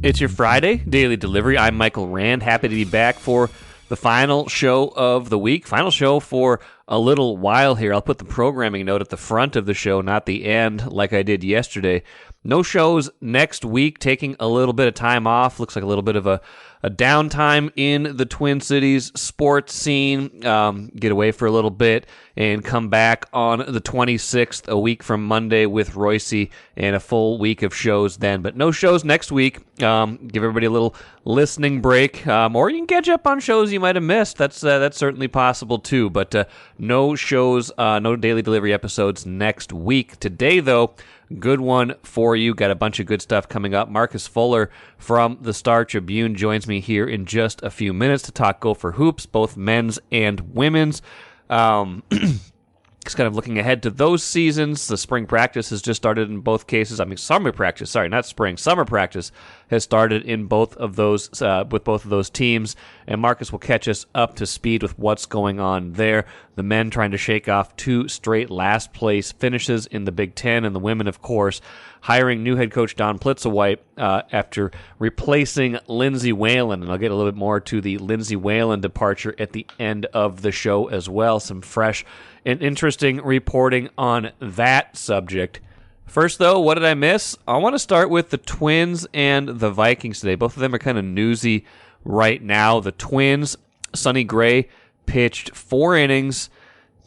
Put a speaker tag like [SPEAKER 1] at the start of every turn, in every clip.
[SPEAKER 1] It's your Friday daily delivery. I'm Michael Rand. Happy to be back for the final show of the week. Final show for a little while here. I'll put the programming note at the front of the show, not the end like I did yesterday. No shows next week. Taking a little bit of time off. Looks like a little bit of a downtime in the Twin Cities sports scene. Get away for a little bit and come back on the 26th, a week from Monday with Royce, and a full week of shows then. But no shows next week. Give everybody a little listening break, or you can catch up on shows you might have missed. That's certainly possible too. But no shows, no daily delivery episodes next week. Today, though, good one for you. Got a bunch of good stuff coming up. Marcus Fuller from the Star Tribune joins me here in just a few minutes to talk Gopher hoops, both men's and women's. Just kind of looking ahead to those seasons. The spring practice has just started in both cases. Summer practice. Sorry, not spring. Summer practice has started in both of those with both of those teams, and Marcus will catch us up to speed with what's going on there. The men trying to shake off 2 straight last place finishes in the Big Ten, and the women, of course, hiring new head coach Don Plitzawhite after replacing Lindsay Whalen, and I'll get a little bit more to the Lindsay Whalen departure at the end of the show as well. Some fresh and interesting reporting on that subject. First, though, what did I miss? I want to start with the Twins and the Vikings today. Both of them are kind of newsy right now. The Twins, Sonny Gray pitched 4 innings,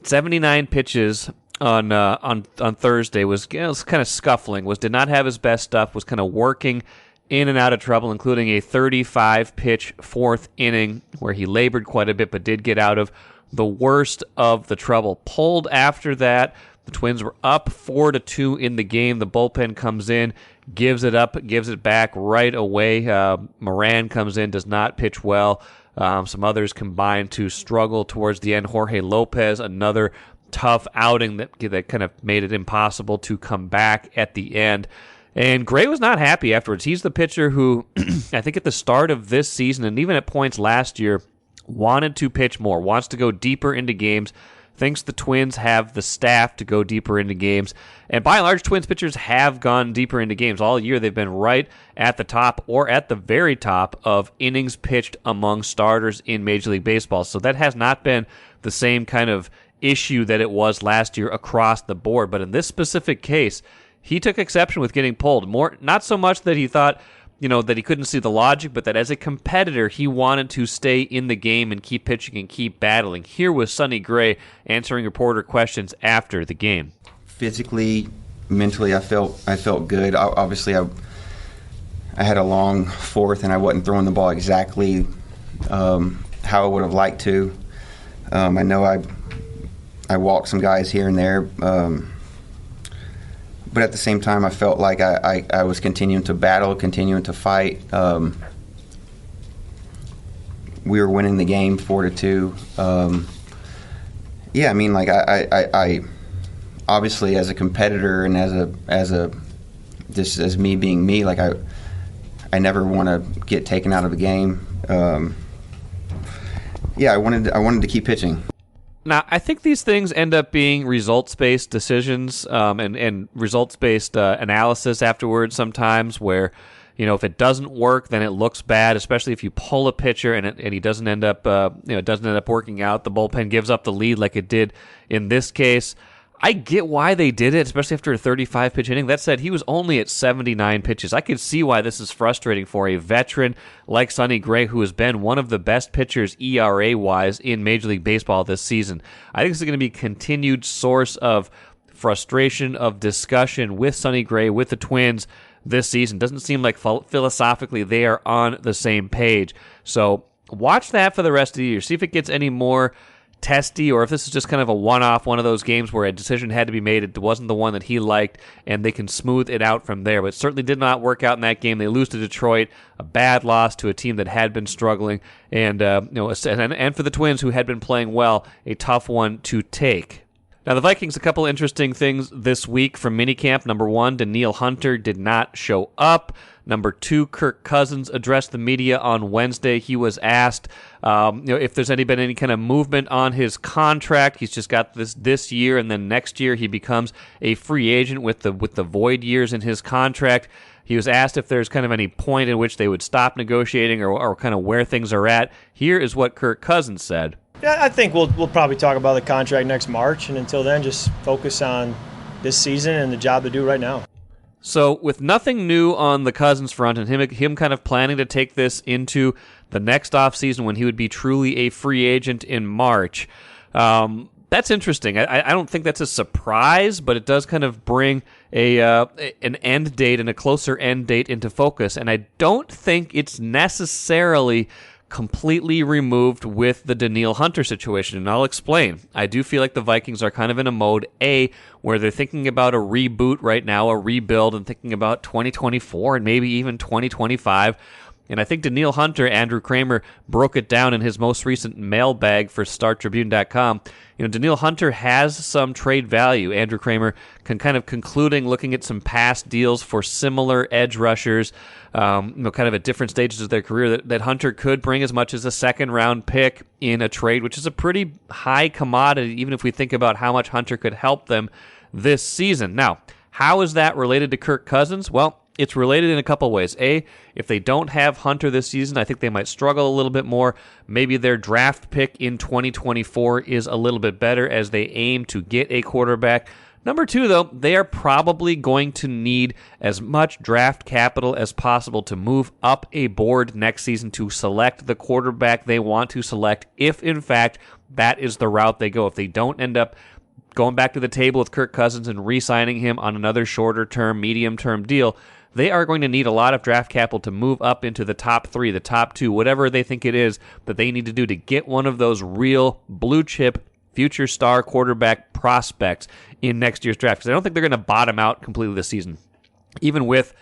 [SPEAKER 1] 79 pitches on Thursday. Was kind of scuffling. Did not have his best stuff. Was kind of working in and out of trouble, including a 35-pitch 4th inning where he labored quite a bit, but did get out of the worst of the trouble. Pulled after that. The Twins were up 4-2 in the game. The bullpen comes in, gives it up, gives it back right away. Moran comes in, does not pitch well. Some others combined to struggle towards the end. Jorge Lopez, another tough outing that kind of made it impossible to come back at the end. And Gray was not happy afterwards. He's the pitcher who, I think at the start of this season and even at points last year, wanted to pitch more, wants to go deeper into games, thinks the Twins have the staff to go deeper into games. And by and large, Twins pitchers have gone deeper into games. All year they've been right at the top or at the very top of innings pitched among starters in Major League Baseball. So that has not been the same kind of issue that it was last year across the board. But in this specific case, he took exception with getting pulled. Not so much that he thought, that he couldn't see the logic, but that as a competitor, he wanted to stay in the game and keep pitching and keep battling. Here was Sonny Gray answering reporter questions after the game.
[SPEAKER 2] Physically, mentally, I felt good. Obviously, I had a long 4th, and I wasn't throwing the ball exactly how I would have liked to. I know I walked some guys here and there, but at the same time, I felt like I was continuing to battle, continuing to fight. We were winning the game 4-2. I obviously as a competitor and as me being me, I never want to get taken out of the game. I wanted to keep pitching.
[SPEAKER 1] Now, I think these things end up being results-based decisions and results-based analysis afterwards sometimes where, if it doesn't work, then it looks bad, especially if you pull a pitcher and he doesn't end up, working out. The bullpen gives up the lead like it did in this case. I get why they did it, especially after a 35-pitch inning. That said, he was only at 79 pitches. I could see why this is frustrating for a veteran like Sonny Gray, who has been one of the best pitchers ERA-wise in Major League Baseball this season. I think this is going to be a continued source of frustration, of discussion with Sonny Gray, with the Twins this season. Doesn't seem like philosophically they are on the same page. So watch that for the rest of the year. See if it gets any more testy, or if this is just kind of a one-off, one of those games where a decision had to be made, it wasn't the one that he liked, and they can smooth it out from there. But it certainly did not work out in that game. They lose to Detroit, a bad loss to a team that had been struggling, and and for the Twins, who had been playing well, a tough one to take. Now, the Vikings, a couple interesting things this week from minicamp. Number one, Danielle Hunter did not show up. Number 2, Kirk Cousins addressed the media on Wednesday. He was asked if there's been any kind of movement on his contract. He's just got this year, and then next year he becomes a free agent with the void years in his contract. He was asked if there's kind of any point in which they would stop negotiating or kind of where things are at. Here is what Kirk Cousins said.
[SPEAKER 3] Yeah, I think we'll probably talk about the contract next March, and until then, just focus on this season and the job to do right now.
[SPEAKER 1] So with nothing new on the Cousins front and him kind of planning to take this into the next offseason when he would be truly a free agent in March, that's interesting. I don't think that's a surprise, but it does kind of bring an end date and a closer end date into focus. And I don't think it's necessarily completely removed with the Danielle Hunter situation, and I'll explain. I do feel like the Vikings are kind of in a mode, where they're thinking about a reboot right now, a rebuild, and thinking about 2024 and maybe even 2025. And I think Danielle Hunter, Andrew Kramer, broke it down in his most recent mailbag for StarTribune.com. Danielle Hunter has some trade value. Andrew Kramer kind of concluding, looking at some past deals for similar edge rushers, kind of at different stages of their career, that Hunter could bring as much as a second-round pick in a trade, which is a pretty high commodity, even if we think about how much Hunter could help them this season. Now, how is that related to Kirk Cousins? Well, it's related in a couple ways. If they don't have Hunter this season, I think they might struggle a little bit more. Maybe their draft pick in 2024 is a little bit better as they aim to get a quarterback. Number 2, though, they are probably going to need as much draft capital as possible to move up a board next season to select the quarterback they want to select, if, in fact, that is the route they go. If they don't end up going back to the table with Kirk Cousins and re-signing him on another shorter-term, medium-term deal, they are going to need a lot of draft capital to move up into the top 3, the top 2, whatever they think it is that they need to do to get one of those real blue-chip future star quarterback prospects in next year's draft. Because I don't think they're going to bottom out completely this season. Even with,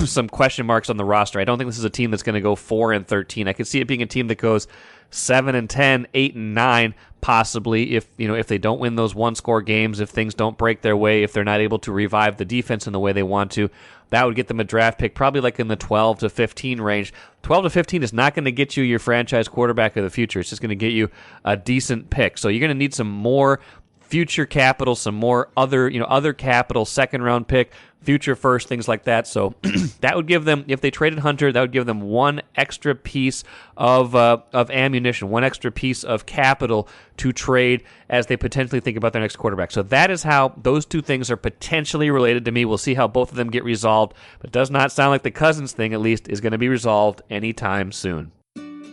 [SPEAKER 1] some question marks on the roster, I don't think this is a team that's going to go 4-13. I could see it being a team that goes 7-10, 8-9, possibly if they don't win those one-score games, if things don't break their way, if they're not able to revive the defense in the way they want to. That would get them a draft pick probably like in the 12 to 15 range. 12 to 15 is not going to get you your franchise quarterback of the future. It's just going to get you a decent pick. So you're going to need some more future capital, some more other capital, second round pick, future first, things like that. So that would give them, if they traded Hunter, that would give them one extra piece of ammunition, one extra piece of capital to trade as they potentially think about their next quarterback. So that is how those two things are potentially related to me. We'll see how both of them get resolved, but it does not sound like the Cousins thing, at least, is going to be resolved anytime soon.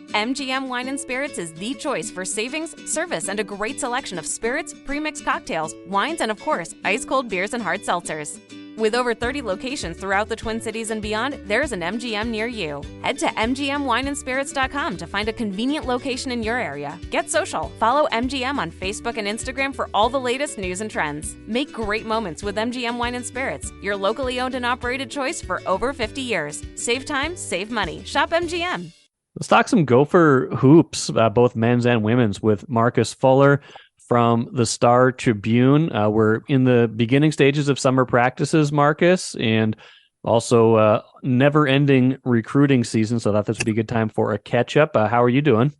[SPEAKER 4] MGM Wine and Spirits is the choice for savings, service, and a great selection of spirits, premixed cocktails, wines, and of course, ice-cold beers and hard seltzers. With over 30 locations throughout the Twin Cities and beyond, there's an MGM near you. Head to MGMWineandSpirits.com to find a convenient location in your area. Get social. Follow MGM on Facebook and Instagram for all the latest news and trends. Make great moments with MGM Wine and Spirits, your locally owned and operated choice for over 50 years. Save time, save money. Shop MGM.
[SPEAKER 1] Let's talk some Gopher hoops, both men's and women's, with Marcus Fuller from the Star Tribune. We're in the beginning stages of summer practices, Marcus, and also never-ending recruiting season, so I thought this would be a good time for a catch-up. How are you doing?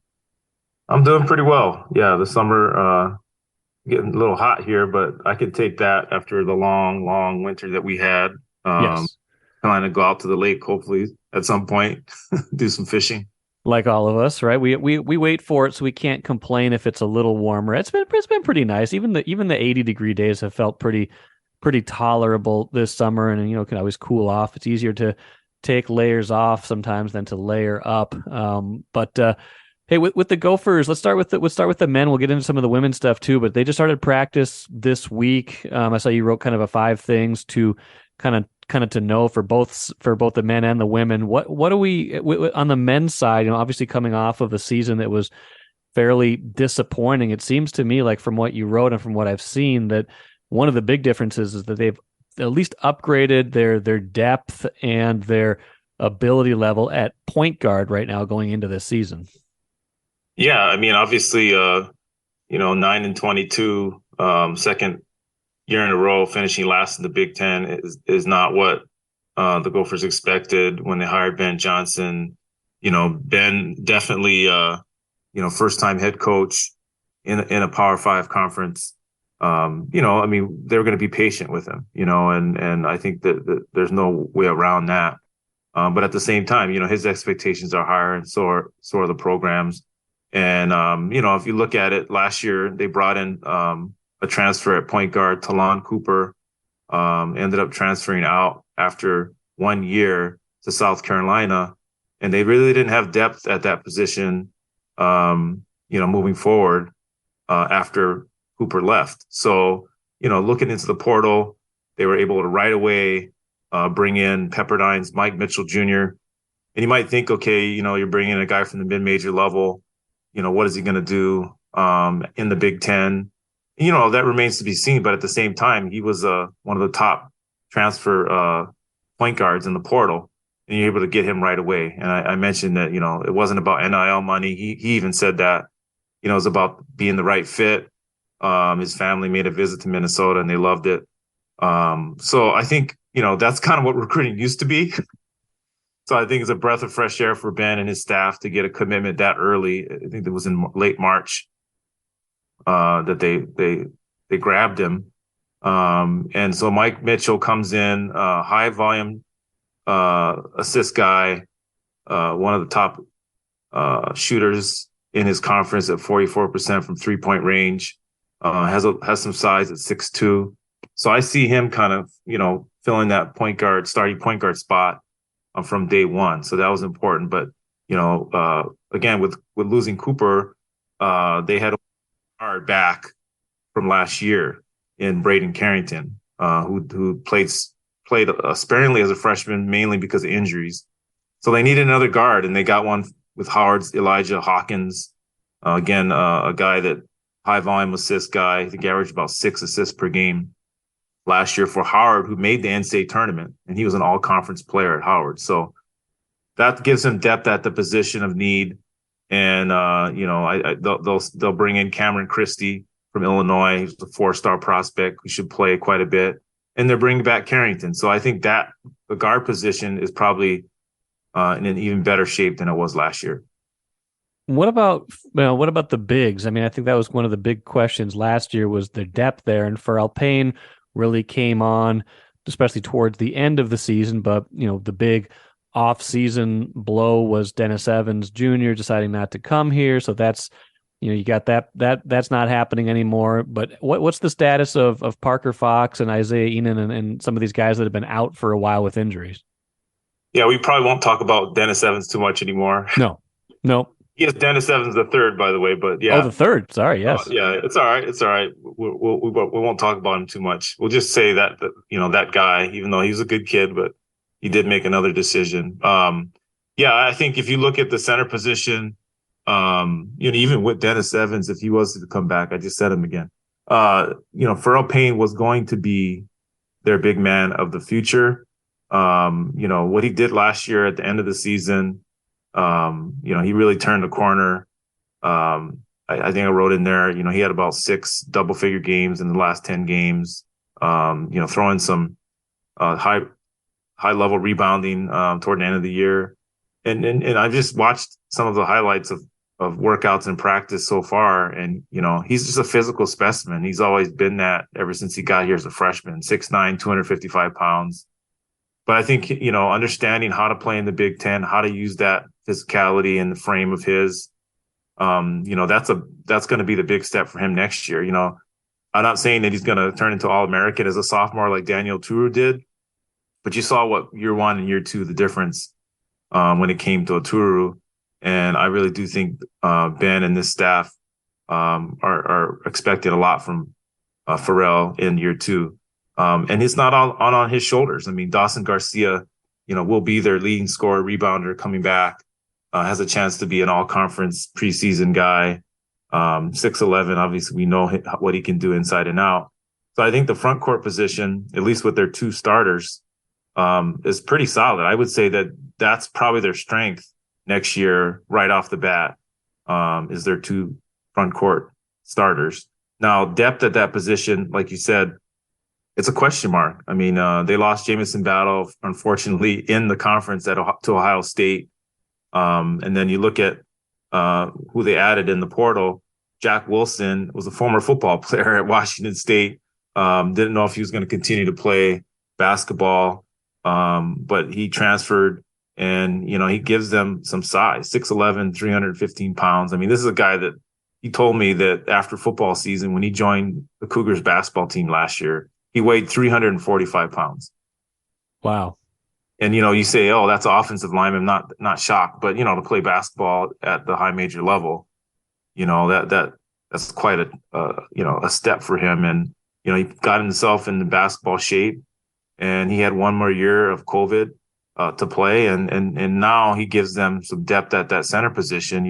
[SPEAKER 5] I'm doing pretty well. Yeah, the summer getting a little hot here, but I could take that after the long winter that we had.
[SPEAKER 1] Yes.
[SPEAKER 5] Trying to go out to the lake, hopefully, at some point, do some fishing.
[SPEAKER 1] Like all of us, right? We wait for it, so we can't complain if it's a little warmer. It's been pretty nice. Even the 80-degree days have felt pretty tolerable this summer, and can always cool off. It's easier to take layers off sometimes than to layer up. Hey, with the Gophers, let's start with the men. We'll get into some of the women's stuff too, but they just started practice this week. I saw you wrote kind of a 5 things to kind of to know for both the men and the women. What do we on the men's side? Obviously coming off of a season that was fairly disappointing. It seems to me like from what you wrote and from what I've seen that one of the big differences is that they've at least upgraded their depth and their ability level at point guard right now going into this season.
[SPEAKER 5] Yeah, I mean, obviously, 9-22, second year in a row, finishing last in the Big Ten is not what the Gophers expected when they hired Ben Johnson. Ben definitely, first-time head coach in a Power Five conference. I mean, they were going to be patient with him, and I think that there's no way around that. But at the same time, his expectations are higher, and so are the programs. And if you look at it, last year they brought in a transfer at point guard, Talon Cooper, ended up transferring out after 1 year to South Carolina, and they really didn't have depth at that position, moving forward after Cooper left. So, looking into the portal, they were able to right away bring in Pepperdine's Mike Mitchell Jr. And you might think, okay, you're bringing a guy from the mid-major level. What is he going to do in the Big Ten? That remains to be seen. But at the same time, he was one of the top transfer point guards in the portal, and you're able to get him right away. And I mentioned that, it wasn't about NIL money. He even said that, it was about being the right fit. His family made a visit to Minnesota, and they loved it. So I think, that's kind of what recruiting used to be. So I think it's a breath of fresh air for Ben and his staff to get a commitment that early. I think it was in late March that they grabbed him. And so Mike Mitchell comes in, high volume assist guy, one of the top shooters in his conference at 44% from 3-point range, has some size at 6'2". So I see him kind of, filling that starting point guard spot from day one. So that was important. But, again, with losing Cooper, they had a guard back from last year in Braden Carrington, who played sparingly as a freshman, mainly because of injuries. So they needed another guard, and they got one with Howard's Elijah Hawkins. Again, a guy that high volume assist guy. I think he averaged about 6 assists per game last year for Howard, who made the NCAA tournament, and he was an all-conference player at Howard. So that gives him depth at the position of need. And they'll bring in Cameron Christie from Illinois. He's a 4-star prospect who should play quite a bit. And they're bringing back Carrington. So I think that the guard position is probably in an even better shape than it was last year.
[SPEAKER 1] What about the bigs? I mean, I think that was one of the big questions last year, was the depth there. And Pharrell Payne really came on, especially towards the end of the season. But, the big off-season blow was Dennis Evans Jr. deciding not to come here. So that's, you got that's not happening anymore. But what's the status of Parker Fox and Isaiah Enan and some of these guys that have been out for a while with injuries?
[SPEAKER 5] Yeah, we probably won't talk about Dennis Evans too much anymore.
[SPEAKER 1] No.
[SPEAKER 5] He is Dennis Evans the third, by the way, but yeah.
[SPEAKER 1] Oh, the third. Sorry, yes.
[SPEAKER 5] Yeah, it's all right. It's all right. We won't talk about him too much. We'll just say that that guy, even though he was a good kid, but he did make another decision. I think if you look at the center position, even with Dennis Evans, if he was to come back, I just said him again. Pharrell Payne was going to be their big man of the future. What he did last year at the end of the season. He really turned the corner. I think I wrote in there, he had about 6 double-figure games in the last 10 games, throwing some high-level rebounding toward the end of the year. And I've just watched some of the highlights of workouts in practice so far, and, he's just a physical specimen. He's always been that ever since he got here as a freshman, 6'9", 255 pounds. But I think, understanding how to play in the Big Ten, how to use that physicality and the frame of his, that's going to be the big step for him next year. I'm not saying that he's going to turn into All-American as a sophomore like Danielle Turu did, but you saw what year 1 and year 2, the difference when it came to Turu. And I really do think Ben and this staff are expecting a lot from Pharrell in year 2. And it's not all on his shoulders. I mean, Dawson Garcia, will be their leading scorer, rebounder coming back, has a chance to be an all-conference preseason guy. 6'11", obviously we know what he can do inside and out. So I think the front court position, at least with their 2 starters, is pretty solid. I would say that that's probably their strength next year right off the bat, is their 2 front court starters. Now, depth at that position, like you said, it's a question mark. I mean, they lost Jamison Battle, unfortunately, in the conference to Ohio State. And then you look at who they added in the portal. Jack Wilson was a former football player at Washington State. Didn't know if he was going to continue to play basketball, but he transferred, and he gives them some size, 6'11", 315 pounds. I mean, this is a guy that he told me that after football season, when he joined the Cougars basketball team last year, he weighed 345 pounds.
[SPEAKER 1] Wow.
[SPEAKER 5] And, you say, oh, that's an offensive lineman, not shocked. But, to play basketball at the high major level, that's quite a step for him. And, he got himself in the basketball shape, and he had one more year of COVID to play. And now he gives them some depth at that center position.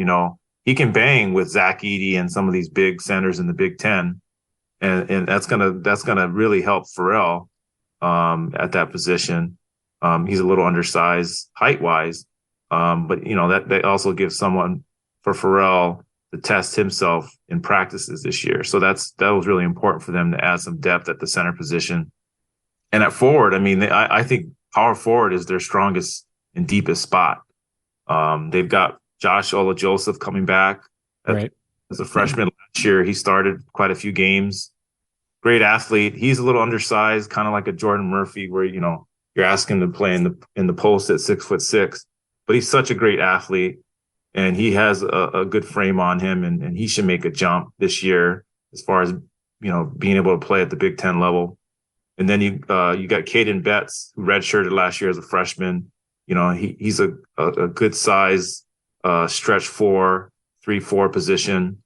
[SPEAKER 5] He can bang with Zach Edey and some of these big centers in the Big Ten. And that's gonna really help Farrell at that position. He's a little undersized height wise, but that also gives someone for Farrell to test himself in practices this year. So that was really important for them to add some depth at the center position. And at forward, I mean, I think power forward is their strongest and deepest spot. They've got Josh Ola Joseph coming back as a freshman last year. He started quite a few games. Great athlete. He's a little undersized, kind of like a Jordan Murphy, where you're asking him to play in the post at 6'6", but he's such a great athlete, and he has a good frame on him, and he should make a jump this year as far as being able to play at the Big Ten level. And then you got Caden Betts, who redshirted last year as a freshman. He's a good size stretch 3-4 position.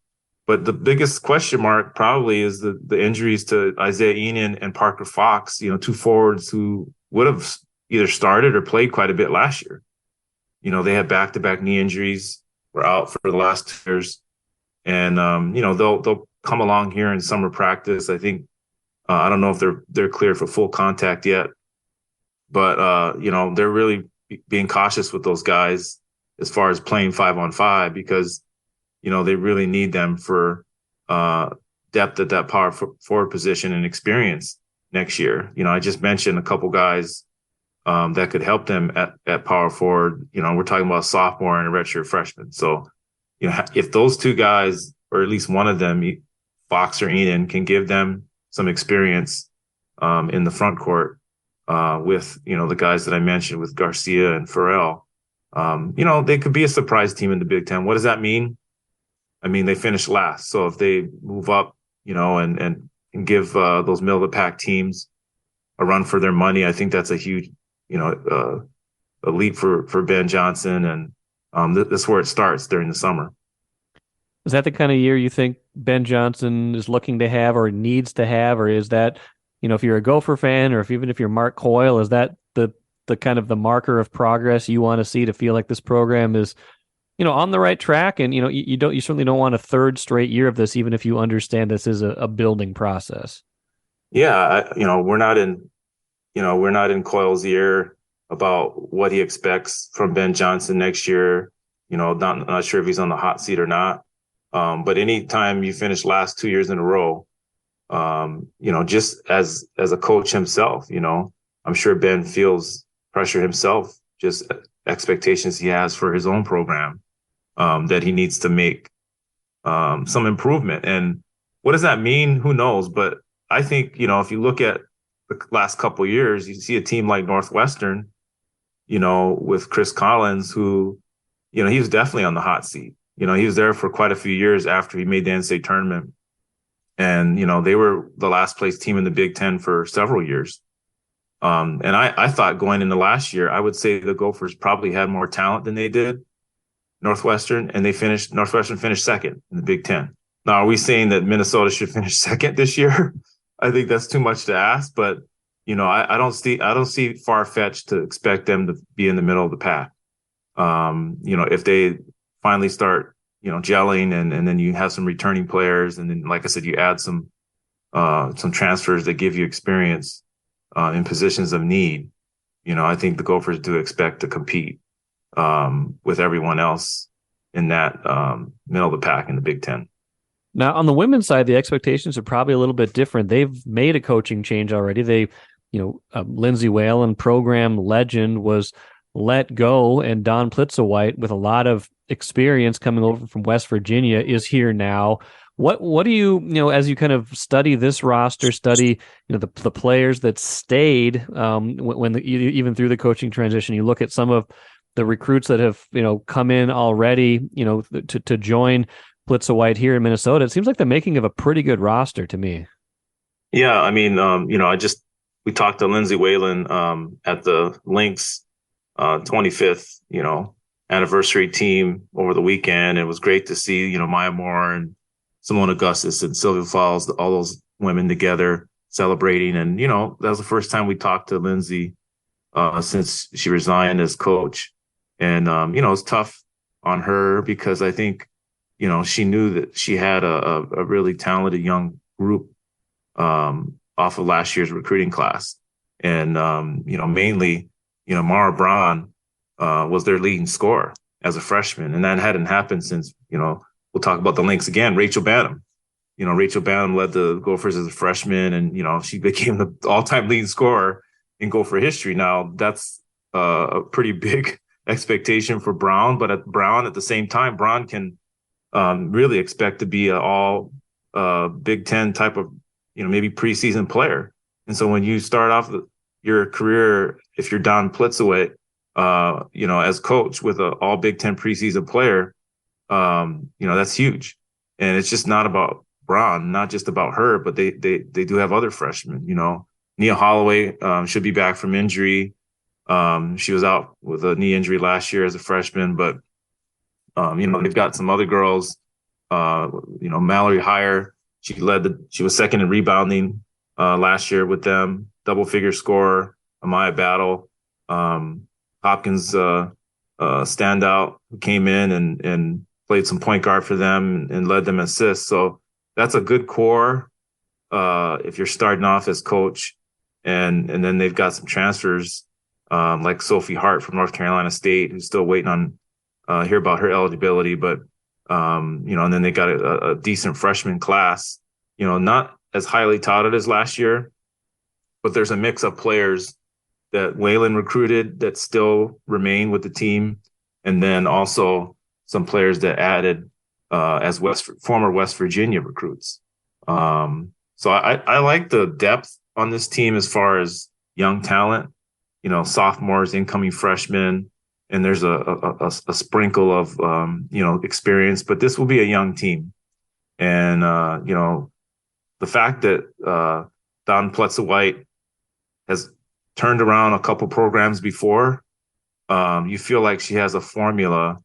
[SPEAKER 5] But the biggest question mark probably is the injuries to Isaiah Enan and Parker Fox, two forwards who would have either started or played quite a bit last year. They had back-to-back knee injuries, were out for the last 2 years. And, they'll come along here in summer practice. I think, I don't know if they're clear for full contact yet, but, they're really being cautious with those guys as far as playing 5-on-5, because they really need them for depth at that power forward position and experience next year. I just mentioned a couple guys that could help them at power forward. We're talking about a sophomore and a redshirt freshman. So, if those two guys, or at least one of them, Fox or Enan, can give them some experience in the front court with, the guys that I mentioned with Garcia and Farrell, they could be a surprise team in the Big Ten. What does that mean? I mean, they finished last. So if they move up, and give those middle of the pack teams a run for their money, I think that's a huge, a leap for Ben Johnson. And this is where it starts during the summer.
[SPEAKER 1] Is that the kind of year you think Ben Johnson is looking to have or needs to have? Or is that, if you're a Gopher fan, or even if you're Mark Coyle, is that the kind of the marker of progress you want to see to feel like this program is on the right track? And, you certainly don't want a third straight year of this, even if you understand this is a building process.
[SPEAKER 5] Yeah. We're not in Coyle's ear about what he expects from Ben Johnson next year. Not sure if he's on the hot seat or not. But anytime you finish last 2 years in a row, just as a coach himself, I'm sure Ben feels pressure himself, just expectations he has for his own program. That he needs to make some improvement. And what does that mean? Who knows? But I think, if you look at the last couple of years, you see a team like Northwestern, with Chris Collins, who, he was definitely on the hot seat. He was there for quite a few years after he made the NCAA tournament. And, they were the last place team in the Big Ten for several years. And I thought going into last year, I would say the Gophers probably had more talent than they did. Northwestern, and Northwestern finished second in the Big Ten. Now, are we saying that Minnesota should finish second this year? I think that's too much to ask, but I don't see far-fetched to expect them to be in the middle of the pack. If they finally start, gelling, and then you have some returning players, and then, like I said, you add some transfers that give you experience in positions of need. I think the Gophers do expect to compete with everyone else in that middle of the pack in the Big Ten.
[SPEAKER 1] Now, on the women's side, the expectations are probably a little bit different. They've made a coaching change already. Lindsay Whalen, program legend, was let go, and Don Plitzowite, with a lot of experience coming over from West Virginia, is here now. What do you, as you kind of study this roster, study the players that stayed even through the coaching transition, you look at some of the recruits that have come in already to join Plitzowite here in Minnesota. It seems like the making of a pretty good roster to me.
[SPEAKER 5] Yeah, I mean, we talked to Lindsay Whalen at the Lynx 25th, anniversary team over the weekend. It was great to see, Maya Moore and Simone Augustus and Sylvia Falls, all those women together celebrating. And, that was the first time we talked to Lindsay since she resigned as coach. And, it's tough on her because I think, she knew that she had a really talented young group off of last year's recruiting class. And, mainly, Mara Braun was their leading scorer as a freshman. And that hadn't happened since, we'll talk about the Lynx again, Rachel Bantam. Rachel Bantam led the Gophers as a freshman, and, she became the all-time leading scorer in Gopher history. Now, that's a pretty big expectation for Braun, but at the same time, Braun can really expect to be an all Big Ten type of, maybe preseason player. And so when you start off your career, if you're Don Plitzowite, as coach with an all Big Ten preseason player, that's huge. And it's just not about Braun, not just about her, but they do have other freshmen. Nia Holloway should be back from injury. She was out with a knee injury last year as a freshman, but they've got some other girls. Mallory Heyer, she was second in rebounding last year with them, double figure scorer. Amaya Battle, Hopkins standout, who came in and played some point guard for them and led them assists. So that's a good core if you're starting off as coach. And then they've got some transfers like Sophie Hart from North Carolina State, who's still waiting on hear about her eligibility. But, and then they got a decent freshman class, not as highly touted as last year, but there's a mix of players that Whalen recruited that still remain with the team. And then also some players that added as former West Virginia recruits. So I like the depth on this team as far as young talent, sophomores, incoming freshmen, and there's a sprinkle of, experience, but this will be a young team. And, the fact that Don Plitzowite has turned around a couple programs before, you feel like she has a formula,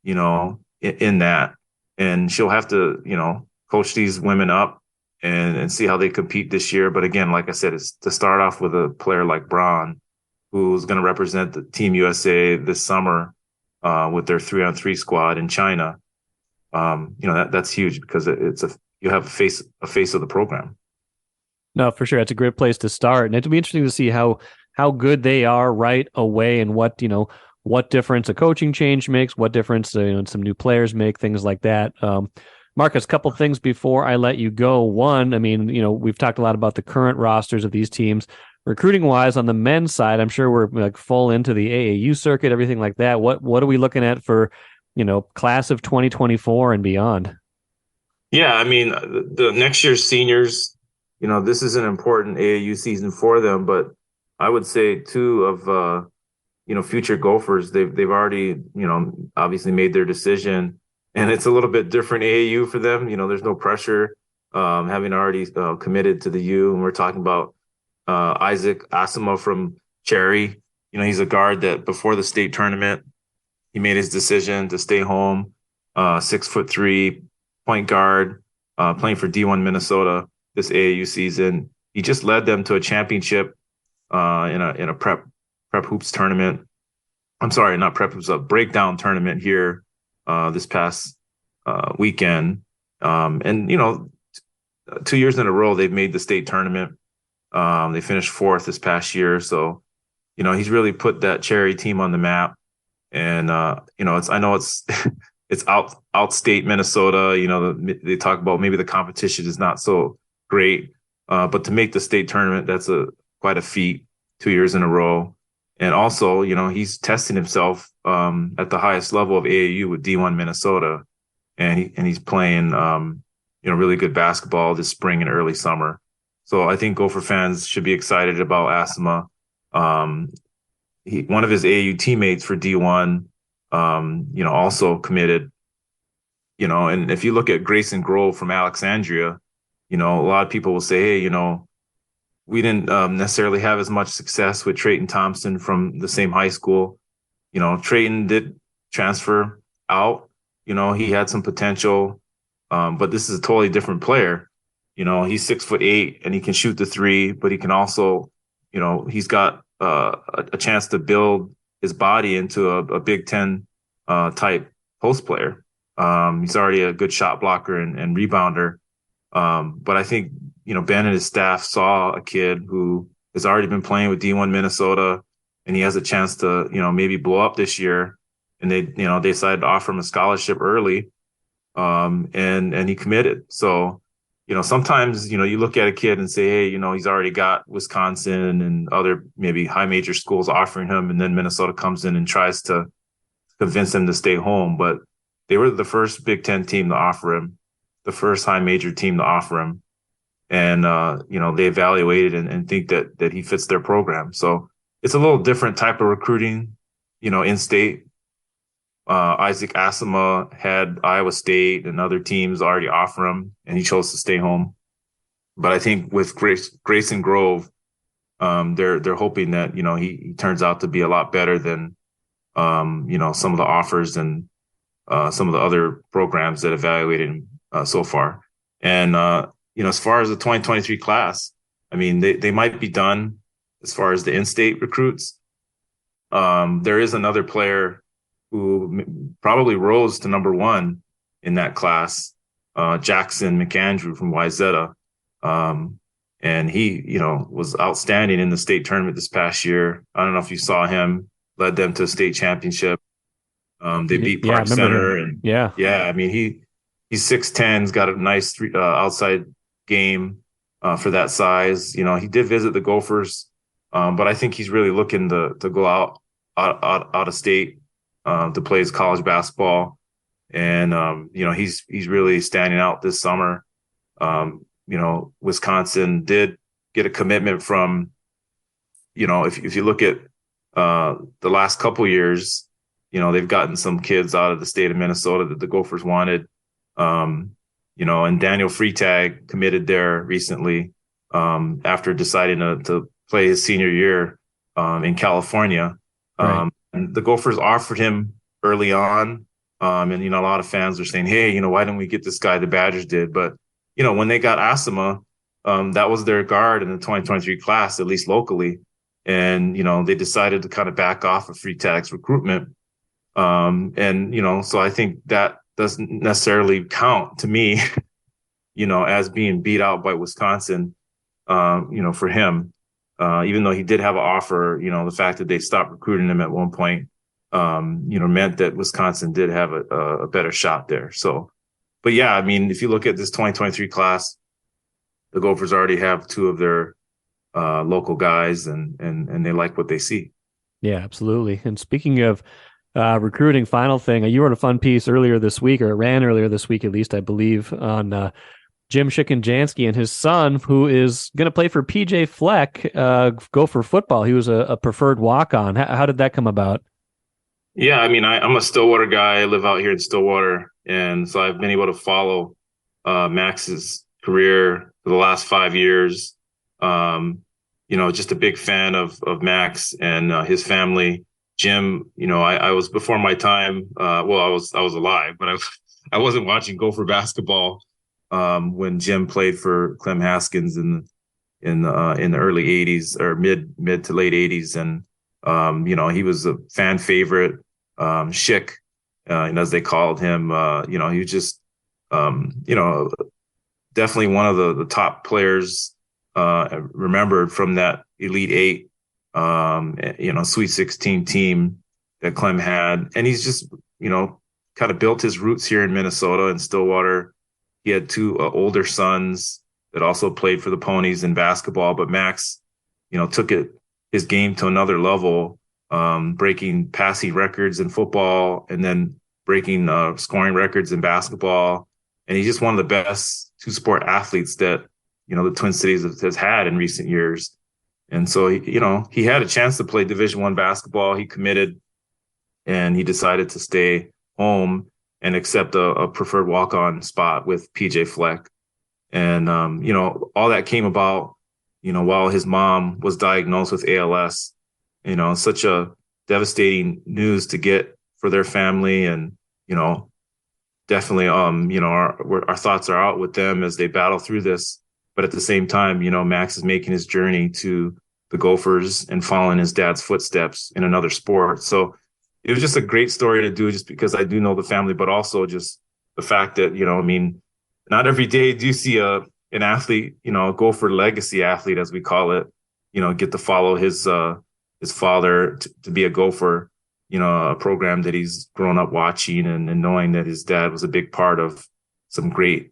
[SPEAKER 5] in that, and she'll have to, coach these women up and see how they compete this year. But again, like I said, it's to start off with a player like Braun, who's going to represent the Team USA this summer with their 3-on-3 squad in China. That's huge because you have a face of the program.
[SPEAKER 1] No, for sure. It's a great place to start. And it'll be interesting to see how good they are right away and what difference a coaching change makes, what difference some new players make, things like that. Marcus, a couple things before I let you go. One, we've talked a lot about the current rosters of these teams. Recruiting wise, on the men's side, I'm sure we're full into the AAU circuit, everything like that. What are we looking at for, class of 2024 and beyond?
[SPEAKER 5] Yeah, the next year's seniors, this is an important AAU season for them, but I would say two of, future Gophers, they've already, obviously made their decision, and it's a little bit different AAU for them. There's no pressure, having already committed to the U, and we're talking about Isaac Asamoah from Cherry. He's a guard that before the state tournament, he made his decision to stay home, 6'3" point guard, playing for D1 Minnesota this AAU season. He just led them to a championship in a prep hoops tournament. I'm sorry, not prep hoops, a breakdown tournament here this past weekend. And 2 years in a row they've made the state tournament. They finished fourth this past year, so he's really put that Cherry team on the map. And I know it's it's outstate Minnesota. They talk about maybe the competition is not so great, but to make the state tournament, that's quite a feat, 2 years in a row. And also, he's testing himself at the highest level of AAU with D1 Minnesota, and he's playing really good basketball this spring and early summer. So I think Gopher fans should be excited about Asima. One of his AAU teammates for D1, also committed. And if you look at Grayson Grove from Alexandria, a lot of people will say, hey, we didn't necessarily have as much success with Trayton Thompson from the same high school. Trayton did transfer out. He had some potential, but this is a totally different player. He's 6'8" and he can shoot the three, but he can also, he's got a chance to build his body into a Big Ten type post player. He's already a good shot blocker and rebounder. But I think, Ben and his staff saw a kid who has already been playing with D1 Minnesota, and he has a chance to, maybe blow up this year. And they decided to offer him a scholarship early. And he committed. So, sometimes, you look at a kid and say, hey, he's already got Wisconsin and other maybe high major schools offering him. And then Minnesota comes in and tries to convince him to stay home. But they were the first Big Ten team to offer him, the first high major team to offer him. And, they evaluated and think that he fits their program. So it's a little different type of recruiting, in state. Isaac Asima had Iowa State and other teams already offer him, and he chose to stay home. But I think with Grayson Grove, they're hoping that, he turns out to be a lot better than, some of the offers and some of the other programs that evaluated him so far. And, as far as the 2023 class, I mean, they might be done as far as the in-state recruits. There is another player who probably rose to number one in that class, Jackson McAndrew from Wayzata. And he, was outstanding in the state tournament this past year. I don't know if you saw him, led them to a state championship. They beat Park Center. And I mean, he's 6'10", he's got a nice outside game for that size. He did visit the Gophers, but I think he's really looking to go out of state to play his college basketball. And, he's really standing out this summer. Wisconsin did get a commitment from, if you look at the last couple years, they've gotten some kids out of the state of Minnesota that the Gophers wanted. And Daniel Freitag committed there recently after deciding to play his senior year in California. Right. And the Gophers offered him early on. And, a lot of fans are saying, hey, why didn't we get this guy? The Badgers did. But, when they got Asima, that was their guard in the 2023 class, at least locally. And, they decided to kind of back off of Freitag's recruitment. So I think that doesn't necessarily count to me, as being beat out by Wisconsin, for him. Even though he did have an offer, the fact that they stopped recruiting him at one point, meant that Wisconsin did have a better shot there. So, but yeah, I mean, if you look at this 2023 class, the Gophers already have two of their local guys, and they like what they see.
[SPEAKER 1] Yeah, absolutely. And speaking of recruiting, final thing, you wrote a fun piece earlier this week, or it ran earlier this week, at least, I believe, on Jim Shikenjansky and his son, who is going to play for PJ Fleck, Gopher football. He was a preferred walk-on. How did that come about?
[SPEAKER 5] Yeah, I mean, I'm a Stillwater guy. I live out here in Stillwater, and so I've been able to follow Max's career for the last 5 years. Just a big fan of Max and his family. Jim, I was before my time. I was alive, but I wasn't watching Gopher basketball when Jim played for Clem Haskins in the early 80s or mid to late 80s. And, he was a fan favorite, Schick, as they called him. He was just, definitely one of the top players remembered from that Elite Eight, Sweet 16 team that Clem had. And he's just, kind of built his roots here in Minnesota in Stillwater. He had two older sons that also played for the Ponies in basketball, but Max, took his game to another level, breaking passing records in football and then breaking scoring records in basketball. And he's just one of the best two-sport athletes that, the Twin Cities has had in recent years. And so, he had a chance to play Division I basketball. He committed and he decided to stay home and accept a preferred walk-on spot with PJ Fleck. And, all that came about, while his mom was diagnosed with ALS, such a devastating news to get for their family. And, definitely, our thoughts are out with them as they battle through this. But at the same time, Max is making his journey to the Gophers and following his dad's footsteps in another sport. So it was just a great story to do just because I do know the family, but also just the fact that, not every day do you see an athlete, a Gopher legacy athlete, as we call it, get to follow his father to be a Gopher, a program that he's grown up watching and knowing that his dad was a big part of some great,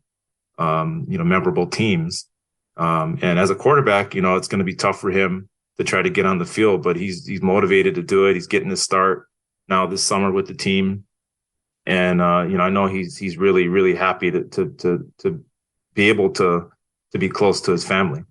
[SPEAKER 5] memorable teams. And as a quarterback, it's going to be tough for him to try to get on the field, but he's motivated to do it. He's getting his start now this summer with the team. And, I know he's really, really happy to be able to be close to his family.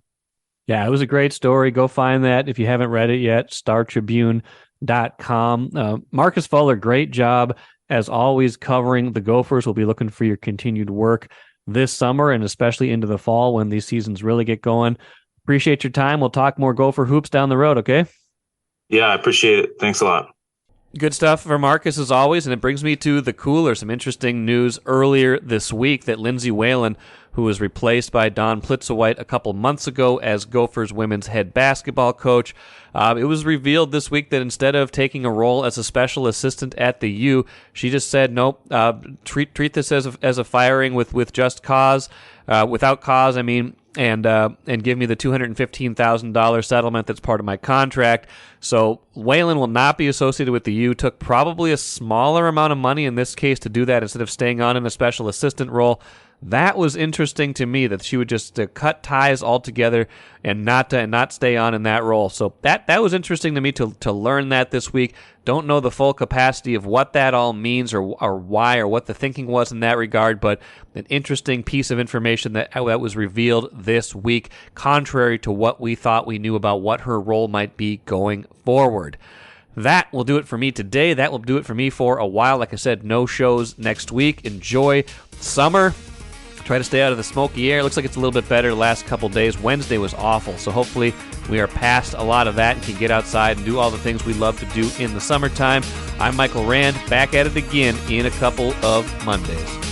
[SPEAKER 1] Yeah, it was a great story. Go find that if you haven't read it yet, StarTribune.com. Marcus Fuller, great job as always covering the Gophers. We'll be looking for your continued work this summer and especially into the fall when these seasons really get going. Appreciate your time. We'll talk more Gopher hoops down the road, okay?
[SPEAKER 5] Yeah, I appreciate it. Thanks a lot.
[SPEAKER 1] Good stuff for Marcus as always, and it brings me to the cooler. Some interesting news earlier this week that Lindsay Whalen, who was replaced by Dawn Plitzowite a couple months ago as Gophers women's head basketball coach, it was revealed this week that instead of taking a role as a special assistant at the U, she just said, nope, treat this as a firing with just cause, without cause, I mean, and give me the $215,000 settlement that's part of my contract. So Whalen will not be associated with the U. Took probably a smaller amount of money in this case to do that instead of staying on in a special assistant role. That was interesting to me that she would just cut ties altogether and not stay on in that role. So that was interesting to me to learn that this week. Don't know the full capacity of what that all means or why or what the thinking was in that regard, but an interesting piece of information that was revealed this week, contrary to what we thought we knew about what her role might be going forward. That will do it for me today. That will do it for me for a while. Like I said, no shows next week. Enjoy summer. Try to stay out of the smoky air. Looks like it's a little bit better the last couple days. Wednesday was awful, so hopefully we are past a lot of that and can get outside and do all the things we love to do in the summertime. I'm Michael Rand, back at it again in a couple of Mondays.